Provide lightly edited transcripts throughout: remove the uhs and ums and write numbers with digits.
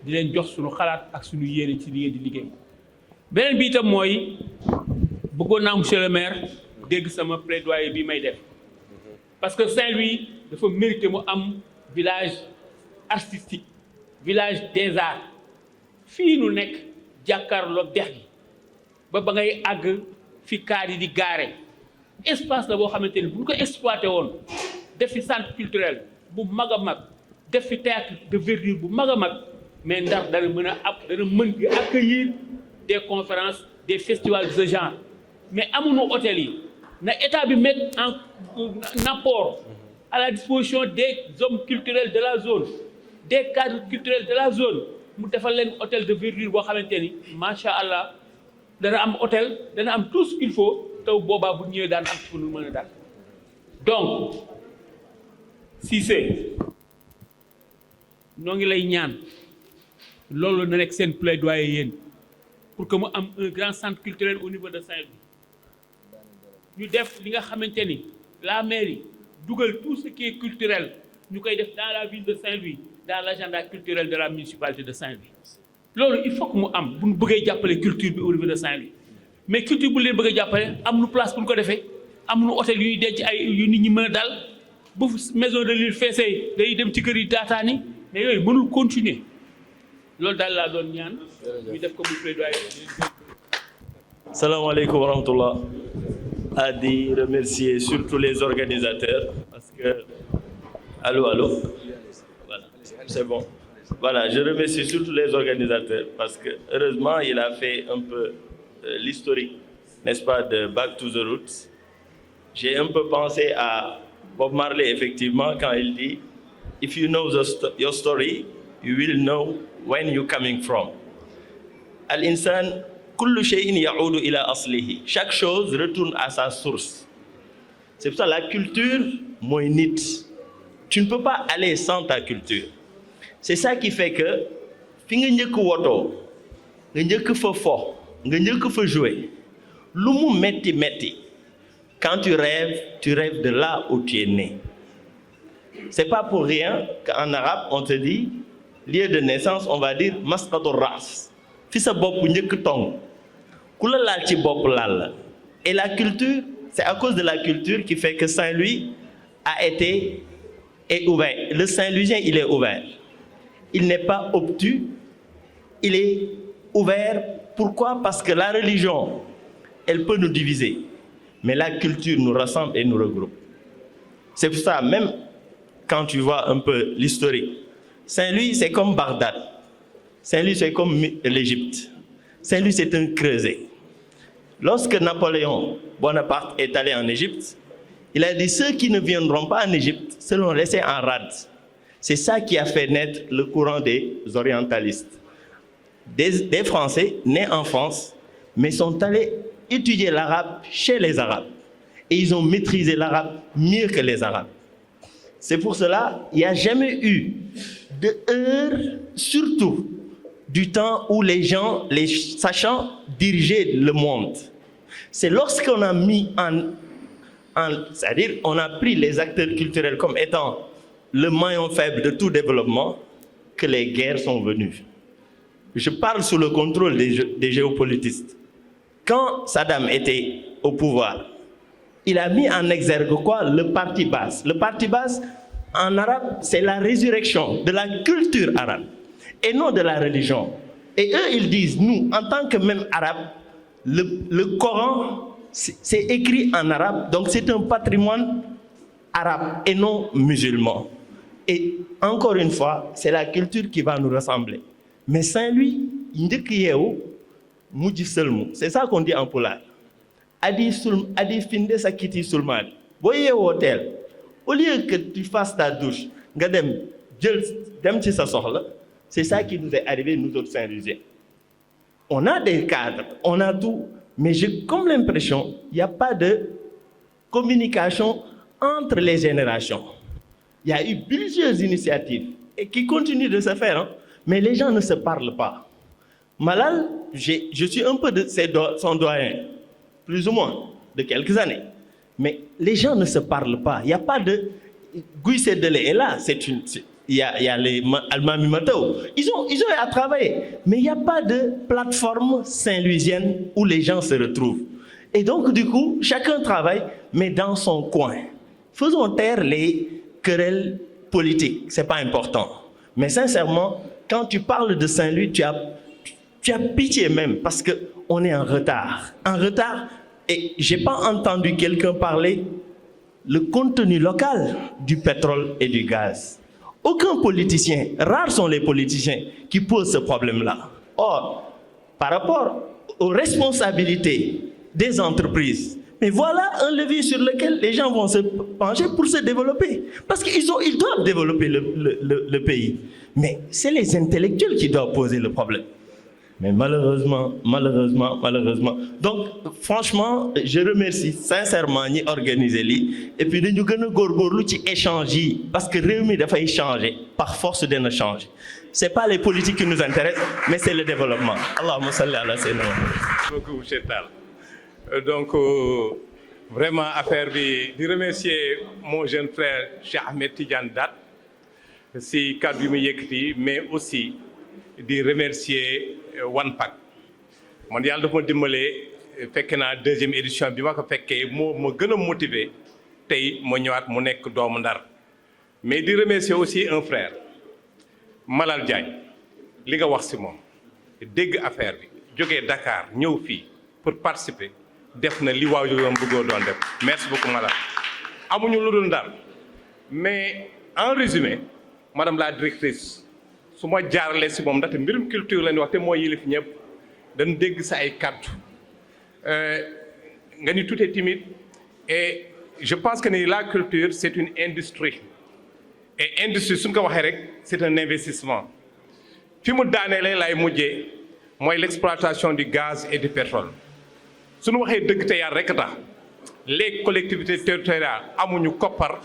di leen jox suñu xalaat ak suñu yéene ci liggéey di liggéey. beneen bi itam mooy bëggoon naa monsieur le maire dégg sama plaidoyer bi may def parce que Saint-Louis dafa mérité mu am village artistique village des arts fii nu nekk jàkkaarloog dex gi ba ngay àgg fi kaar yi di gaare espace la boo xamante ni bu ñu ko exploité woon def fi centre culturel bu mag a mag def fi théâtre de verdure bu mag a mag mais Ndar dana mën a dana mën di accueillir des conférences des festivals de ce genre mais amuñu hôtel yi na état bi mettre en apport à la disposition des hommes culturels de la zone des cadres culturels de la zone mu defal leen hôtel de verdure boo xamante ni macha allah dana am hôtel dana am tout ce qu'il faut taw boobaa bu ñëwee daan am fu nu mën a daal donc Cissé ñoo ngi lay ñaan loolu na nekk seen plaidoyer yéen pour que mu am un grand centre culturel au niveau de Saint-Louis ñu def li nga xamante ni la mairie dugal tout ce qui est culturel ñu koy def dans la ville de Saint-Louis dans l'agenda culturel de la municipalité de Saint-Louis loolu il faut que mu am bu ñu bëggee jàppale culture bi au niveau de Saint-Louis mais culture bu leen bëgg a jàppale am nu place pour ñu ko defee am nu hôtel yu ñuy denc ay yu nit ñi mën a dal bu maison de l'île feesee day dem ci kër yi taataani mais yooyu mënul continuer loolu daal laa doon ñaan ñu def ko muy plaidoyer. Salaamaaleykum wa rahmatullah. À di remercier surtout les organisateurs parce que allô voilà c'est bon voilà je remercie surtout les organisateurs parce que heureusement il a fait un peu l'historique n'est-ce pas de Back to the Roots. J'ai un peu pensé à Bob Marley effectivement quand il dit if you know your story you will know when you're coming from. Al-insan kullu shay'in ya'udu ila aslihi. Chaque chose retourne à sa source. C'est pour ça la culture mooy nit. Tu ne peux pas aller sans ta culture. C'est ça qui fait que fi nga njëkk wotoo nga njëkk fa fo nga njëkk fa jouer lu mu metti metti quand tu rêves de là où tu es né. C'est pas pour rien qu'en arabe on te dit lieu de naissance on va dire masqatu ras fi sa bopp njëkk tong ku la laal ci bopp laal la. Et la culture, c'est à cause de la culture qui fait que Saint-Louis est ouvert. Le Saint-Louisien, il est ouvert. Il n'est pas obtus, il est ouvert. Pourquoi? Parce que la religion, elle peut nous diviser, mais la culture nous rassemble et nous regroupe. C'est pour ça, même quand tu vois un peu l'historique, Saint-Louis, c'est comme Bagdad. Saint-Louis, c'est comme l'Égypte. Saint-Louis, c'est un creuset. Lorsque Napoléon Bonaparte est allé en Égypte, il a dit ceux qui ne viendront pas en Égypte seront laissés en rade. C'est ça qui a fait naître le courant des orientalistes. Des Français nés en France, mais sont allés étudier l'arabe chez les Arabes. Et ils ont maîtrisé l'arabe mieux que les Arabes. C'est pour cela qu'il n'y a jamais eu de heurts, surtout du temps où les gens, les sachants, dirigeaient le monde. C'est lorsqu'on a mis c'est-à-dire on a pris les acteurs culturels comme étant le maillon faible de tout développement que les guerres sont venues. Je parle sous le contrôle des géopolitistes. Quand Saddam était au pouvoir, il a mis en exergue quoi? Le parti basse. Le parti basse, en arabe, c'est la résurrection de la culture arabe et non de la religion. Et eux, ils disent, nous, en tant que même arabes, le Coran, c'est écrit en arabe, donc c'est un patrimoine arabe et non musulman. Et encore une fois, c'est la culture qui va nous rassembler. Mais Saint-Louis, c'est ça qu'on dit en pulaar. Adi finde sa kiti sulmaani. Boo yeewoo teel, au lieu que tu fasses ta douche, nga dem ci sa soxla, c'est ça qui nous est arrivé, nous autres Saint-Louisiens. On a des cadres, on a tout, mais j'ai comme l'impression qu'il n'y a pas de communication entre les générations. Il y a eu plusieurs initiatives et qui continuent de se faire, hein, mais les gens ne se parlent pas. Malal, je suis un peu de son doyen, plus ou moins, de quelques années. Mais les gens ne se parlent pas. Il n'y a pas de... Guy Sédélé est là, il y a les Almami Matao. Ils ont à travailler. Mais il n'y a pas de plateforme saint-louisienne où les gens se retrouvent. Et donc, du coup, chacun travaille, mais dans son coin. Faisons taire les querelles politiques. Ce n'est pas important. Mais sincèrement, quand tu parles de Saint-Louis, tu as pitié même, parce qu'on est en retard. En retard, et je n'ai pas entendu quelqu'un parler le contenu local du pétrole et du gaz. Aucun politicien, rares sont les politiciens qui posent ce problème-là. Or, par rapport aux responsabilités des entreprises, mais voilà un levier sur lequel les gens vont se pencher pour se développer. Parce qu'ils doivent développer le pays. Mais c'est les intellectuels qui doivent poser le problème. Mais malheureusement. Donc, franchement, je remercie sincèrement ñi organiser lii. Et puis, nous devons góorgóorlu ci échanger. Parce que réew doit changer. Par force de nous changer. Ce n'est pas les politiques qui nous intéressent, mais c'est le développement. Allahumma salli ala sayyidina. Merci beaucoup, monsieur Tall. Donc, vraiment, affaire de remercier mon jeune frère, Cheikh Ahmed Tidiane Dat, si cadre yëkkati, mais aussi de remercier OnePac. Man yàlla dafa ma dimbale fekk naa deuxième édition bi ma ko fekkee moo ma gën a motivé tey ma ñëwaat mu nekk doomu Ndar. Mais di remercier aussi un frère, Malal Diagne, li nga wax si moom dégg affaire bi jógee Dakar ñëw fii pour participer def na li waajuram bëggoo doon def. Merci beaucoup Malal. Amuñu lu dul Ndar, mais en résumé madame la directrice su ma jaaralee si moom ndaxte mbirum culture la ñu wax te moo yilif ñëpp dañu dégg sa ay kàddu nga ni tout est timide et je pense que ni la culture c'est une industrie et industrie suñ ko waxee rek c'est un investissement. Fi mu daanelee lay mujjee mooy l'exploitation du gaz et du pétrole. Suñu waxee dëgg te yàlla rek tax les collectivités territoriales amuñu koppar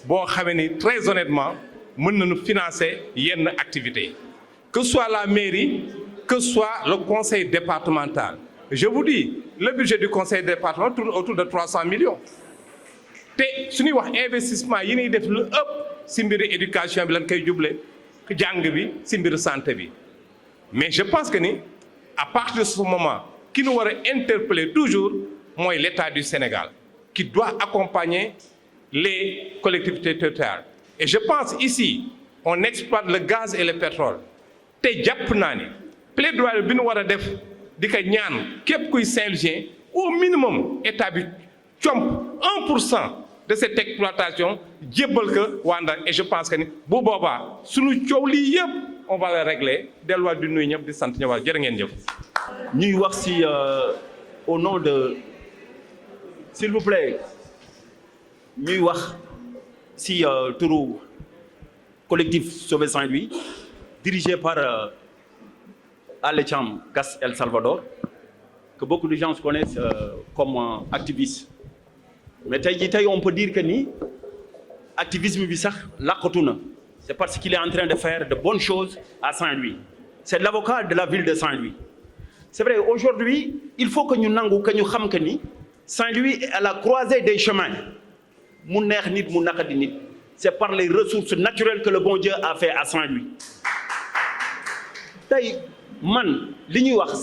boo xamee ni très honnêtement mën nañu financer yenn activités, que ce soit la mairie, que ce soit le conseil départemental. Je vous dis, le budget du conseil départemental tourne autour de 300 millions. te su ñuy wax investissement yi ñuy def lu ëpp si mbiru éducation bi lañ koy juble jàng bi si mbiru santé bi. Mais je pense que ni à partir de ce moment qui nous war a interpeller toujours mooy l'État du Sénégal qui doit accompagner les collectivités territoriales. Et je pense ici, on exploite le gaz et le pétrole. te jàpp naa ni plaidoyer bi ñu war a def di ko ñaan képp kuy Saint-Louisien au minimum état bi comp 1% de cette exploitation jébbal ko waa Ndar. Et je pense que ni bu boobaa suñu coow lii yëpp on va le régler delluwaat di nuyu ñëpp di sant ñëwaat jërë ngeen jëf. ñuy wax si au nom de s'il vous plaît ñuy wax si turu collectif Sauver Saint-Louis dirigé par Ale Thiam Gas El Salvador, que beaucoup de gens connaissent comme activiste. Mais tey on peut dire que ni activisme bi sax laqatu na. C'est parce qu'il est en train de faire de bonnes choses à Saint-Louis. C'est l'avocat de la ville de Saint-Louis. C'est vrai, aujourd'hui, il faut que nous sachions que ni Saint-Louis est à la croisée des chemins. C'est par les ressources naturelles que le bon Dieu a fait à Saint-Louis. Ça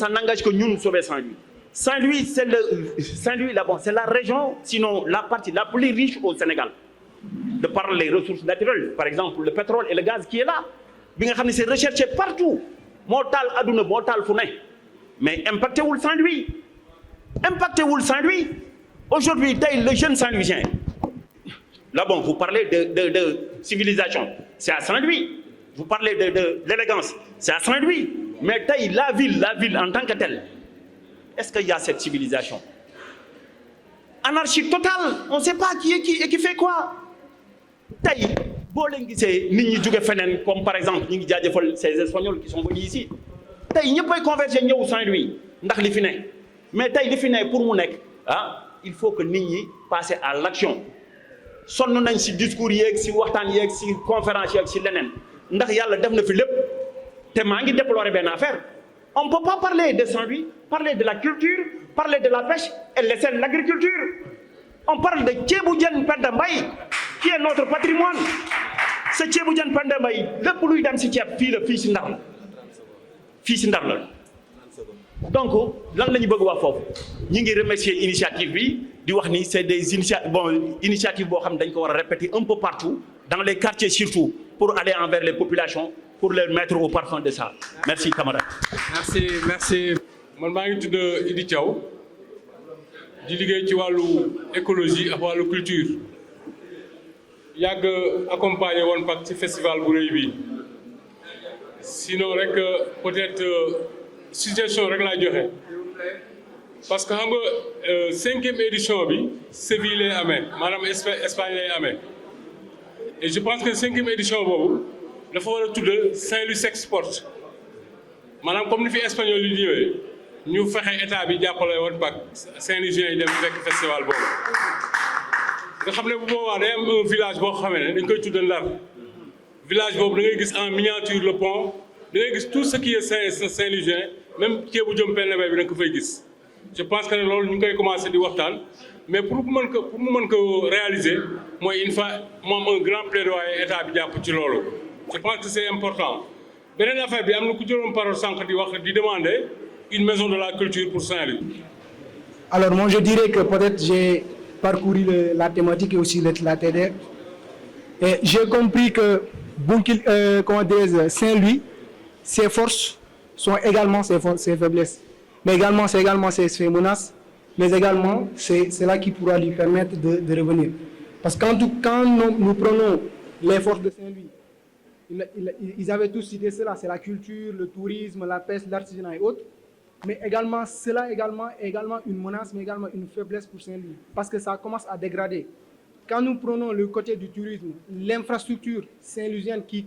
n'engage que nous sauver Saint-Louis. Saint-Louis, c'est la région, sinon la partie la plus riche au Sénégal. De par les ressources naturelles, par exemple le pétrole et le gaz qui est là. C'est recherché partout. Mortal Adouna, mortal Founé. Mais impacté où le Saint-Louis? Impacté où le Saint-Louis? Aujourd'hui, le jeune Saint-Louisien. Là, bon, vous parlez de civilisation, c'est à Saint-Louis. Vous parlez de l'élégance, c'est à Saint-Louis. Mais la ville en tant que telle, est-ce qu'il y a cette civilisation? Anarchie totale, on ne sait pas qui est qui et qui fait quoi. Comme par exemple, ces Espagnols qui sont venus ici. Ils ne peuvent converger au Saint-Louis. Mais pour il faut que nous passions à l'action. Sonn nañ ci discours yeeg ci waxtaan yeeg ci conférence yeeg ci leneen ndax yàlla def na fi lépp te maa ngi déplorer benn affaire. On ne peut pas parler de Saint-Louis, parler de la culture, parler de la pêche et laisser l'agriculture. On parle de Thiébou Diène Penda Mbaye qui est notre patrimoine. sa ceebu jën Penda Mbaye lépp luy dem si ceeb fii la fii si Ndar la fii si Ndar la donc lan la ñu bëgg wax foofu ñi ngi remercier initiative bi di wax ni c'est des initiatives boo xam ne dañ ko war a répéter un peu partout dans les quartiers surtout pour aller envers les populations pour les mettre au parfum de ça merci camarade. merci. man maa ngi tudd Idi Thiaw di liggéey ci wàllu écologie ak wàllu culture yàgg accompagner woon pak ci festival bu rëy bi sinon rek peut-être suggestion rek laa joxe parce que xam nga 5e édition bi Séville lay amee maanaam Espagne lay amee et je pense que 5e édition boobu dafa war a tudd Saint-Louis Sexport maanaam comme ni fi espagnol yi ñëwee ñu fexe état bi jàppale woon pak Saint-Louisiens yi dem fekk festival boobu nga xam ne bu boobaa day am un village boo xamee ne dañ koy tudd Ndar village boobu da ngay gis en miniature le pont da ngay gis tout ce qui est Saint-Louisien même ceebu jëm Penda Mbaye bi da nga ko fay gis je pense que ne loolu ñu ngi koy commencé di waxtaan mais pour mu mën ko réaliser mooy une fois mu am un grand plaidoyer état bi jàpp ci loolu je pense que c'est important beneen affaire bi am na ku jëloon parole sànq di wax di demander une maison de la culture pour Saint-Louis. Alors moi je dirais que peut-être j'ai parcouru la thématique et aussi la TDR et j'ai compris que Saint-Louis, ses forces sont également ses faiblesses, mais également c'est également ses menaces, mais également c'est cela qui pourra lui permettre de revenir. Parce que quand nous prenons les forces de Saint-Louis, ils avaient tous cité cela, c'est la culture, le tourisme, la pêche, l'artisanat et autres. Mais également, cela également une menace, mais également une faiblesse pour Saint-Louis, parce que ça commence à dégrader. Quand nous prenons le côté du tourisme, l'infrastructure saint-louisienne qui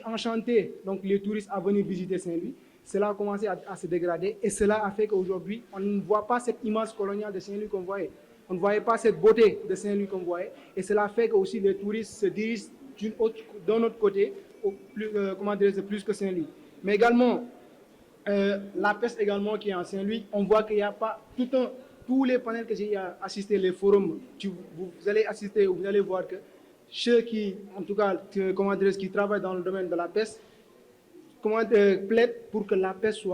enchantait donc les touristes à venir visiter Saint-Louis, cela a commencé à se dégrader et cela a fait qu'aujourd'hui, on ne voit pas cette image coloniale de Saint-Louis qu'on voyait. On ne voyait pas cette beauté de Saint-Louis qu'on voyait et cela fait que aussi les touristes se dirigent d'un autre côté, plus que Saint-Louis. Mais également, la peste également qui est en Saint-Louis, on voit qu'il n'y a pas tous les panels que j'ai assisté, les forums, vous allez assister, vous allez voir que ceux qui, en tout cas, qui travaillent dans le domaine de la peste, plaident pour que la peste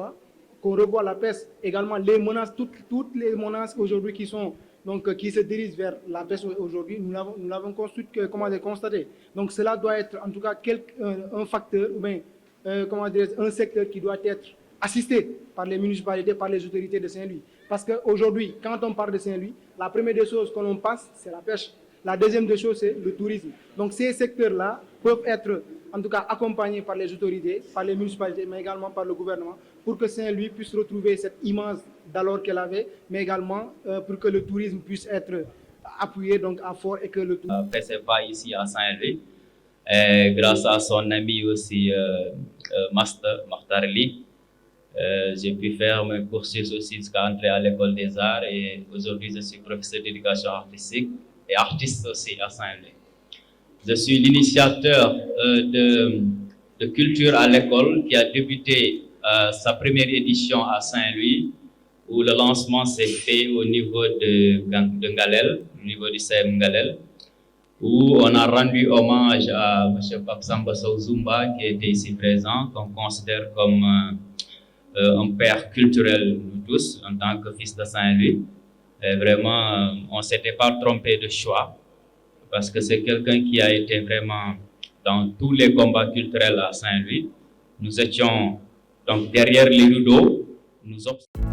qu'on revoie la peste. Également, les menaces, toutes les menaces aujourd'hui qui se dirigent vers la peste aujourd'hui, nous l'avons constaté. Donc cela doit être en tout cas un facteur, ou bien, un secteur qui doit être assisté par les municipalités, par les autorités de Saint-Louis. Parce qu'aujourd'hui, quand on parle de Saint-Louis, la première des choses que l'on passe, c'est la pêche. La deuxième des choses, c'est le tourisme. Donc ces secteurs-là peuvent être en tout cas accompagnés par les autorités, par les municipalités, mais également par le gouvernement, pour que Saint-Louis puisse retrouver cette image d'alors qu'elle avait, mais également pour que le tourisme puisse être appuyé donc à fort et que le tourisme... Festival ici à Saint-Louis, grâce à son ami aussi Master Martarli, j'ai pu faire mes cursus aussi jusqu'à entrer à l'école des arts et aujourd'hui je suis professeur d'éducation artistique et artiste aussi à Saint-Louis. Je suis l'initiateur de culture à l'école qui a débuté sa première édition à Saint-Louis où le lancement s'est fait au niveau de Ngalel, au niveau du CM Ngalel, où on a rendu hommage à M. Pape Samba Sow Zumba qui était ici présent, qu'on considère comme un père culturel, nous tous, en tant que fils de Saint-Louis. Et vraiment, on ne s'était pas trompé de choix, parce que c'est quelqu'un qui a été vraiment dans tous les combats culturels à Saint-Louis. Nous étions donc derrière les rideaux, nous observons.